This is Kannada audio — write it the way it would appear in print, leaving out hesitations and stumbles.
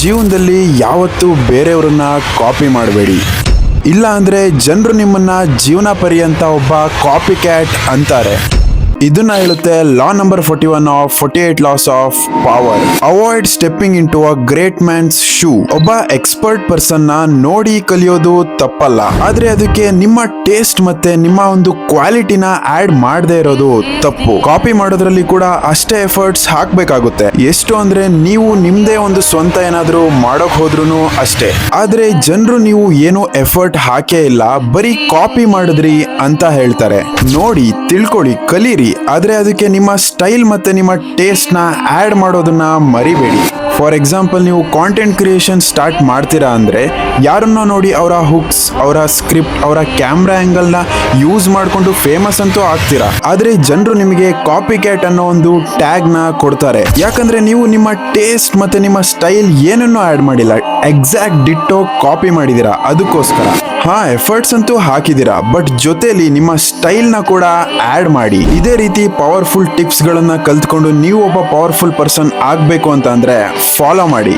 ಜೀವನದಲ್ಲಿ ಯಾವತ್ತೂ ಬೇರೆಯವ್ರನ್ನ ಕಾಪಿ ಮಾಡಬೇಡಿ. ಇಲ್ಲ ಅಂದ್ರೆ ಜನರು ನಿಮ್ಮನ್ನ ಜೀವನ ಪರ್ಯಂತ ಒಬ್ಬ ಕಾಪಿ ಕ್ಯಾಟ್ ಅಂತಾರೆ. ಇದನ್ನ ಹೇಳುತ್ತೆ law number 41 of 48 loss of power. Avoid stepping into a great man's shoe. ಒಬ್ಬ ಎಕ್ಸ್ಪರ್ಟ್ ಪರ್ಸನ್ ನ ನೋಡಿ ಕಲಿಯೋದು ತಪ್ಪಲ್ಲ, ಆದ್ರೆ ಅದಕ್ಕೆ ನಿಮ್ಮ ಟೇಸ್ಟ್ ಮತ್ತೆ ನಿಮ್ಮ ಒಂದು ಕ್ವಾಲಿಟಿನ ಆಡ್ ಮಾಡದೇ ಇರೋದು ತಪ್ಪು. ಕಾಪಿ ಮಾಡೋದ್ರಲ್ಲಿ ಕೂಡ ಅಷ್ಟೇ ಎಫರ್ಟ್ಸ್ ಹಾಕ್ಬೇಕಾಗುತ್ತೆ. ಎಷ್ಟು ಅಂದ್ರೆ ನೀವು ನಿಮ್ದೇ ಒಂದು ಸ್ವಂತ ಏನಾದ್ರೂ ಮಾಡೋಕ್ ಹೋದ್ರೂ ಅಷ್ಟೇ. ಆದ್ರೆ ಜನರು ನೀವು ಏನು ಎಫರ್ಟ್ ಹಾಕೇ ಇಲ್ಲ, ಬರೀ ಕಾಪಿ ಮಾಡಿದ್ರಿ ಅಂತ ಹೇಳ್ತಾರೆ. ನೋಡಿ, ತಿಳ್ಕೊಳ್ಳಿ, ಕಲೀರಿ, ಆದ್ರೆ ಅದಕ್ಕೆ ನಿಮ್ಮ ಸ್ಟೈಲ್ ಮತ್ತೆ ನಿಮ್ಮ ಟೇಸ್ಟ್ ನ ಆಡ್ ಮಾಡೋದನ್ನ ಮರಿಬೇಡಿ. ಫಾರ್ ಎಕ್ಸಾಂಪಲ್, ನೀವು ಕಾಂಟೆಂಟ್ ಕ್ರಿಯೇಷನ್ ಸ್ಟಾರ್ಟ್ ಮಾಡ್ತೀರಾ ಅಂದ್ರೆ ಯಾರನ್ನ ನೋಡಿ ಅವರ ಹುಕ್ಸ್, ಅವರ ಸ್ಕ್ರಿಪ್ಟ್, ಅವರ ಕ್ಯಾಮ್ರಾ ಆಂಗಲ್ ನ ಯೂಸ್ ಮಾಡ್ಕೊಂಡು ಫೇಮಸ್ ಅಂತೂ ಆಗ್ತೀರಾ. ಆದ್ರೆ ಜನರು ನಿಮಗೆ ಕಾಪಿ ಕ್ಯಾಟ್ ಅನ್ನೋ ಒಂದು ಟ್ಯಾಗ್ ನ ಕೊಡ್ತಾರೆ. ಯಾಕಂದ್ರೆ ನೀವು ನಿಮ್ಮ ಟೇಸ್ಟ್ ಮತ್ತೆ ನಿಮ್ಮ ಸ್ಟೈಲ್ ಏನನ್ನೂ ಆಡ್ ಮಾಡಿಲ್ಲ, ಎಕ್ಸಾಕ್ಟ್ ಡಿಟ್ಟೋ ಕಾಪಿ ಮಾಡಿದೀರಾ. ಅದಕ್ಕೋಸ್ಕರ ಎಫರ್ಟ್ಸ್ ಅಂತೂ ಹಾಕಿದೀರಾ, ಬಟ್ ಜೊತೆಲಿ ನಿಮ್ಮ ಸ್ಟೈಲ್ ನ ಕೂಡ ಆಡ್ ಮಾಡಿ. ಇದೇ ರೀತಿ ಪವರ್ಫುಲ್ ಟಿಪ್ಸ್ ಗಳನ್ನ ಕಲ್ತ್ಕೊಂಡು ನೀವು ಒಬ್ಬ ಪವರ್ಫುಲ್ ಪರ್ಸನ್ ಆಗ್ಬೇಕು ಅಂತ ಅಂದ್ರೆ ಫಾಲೋ ಮಾಡಿ.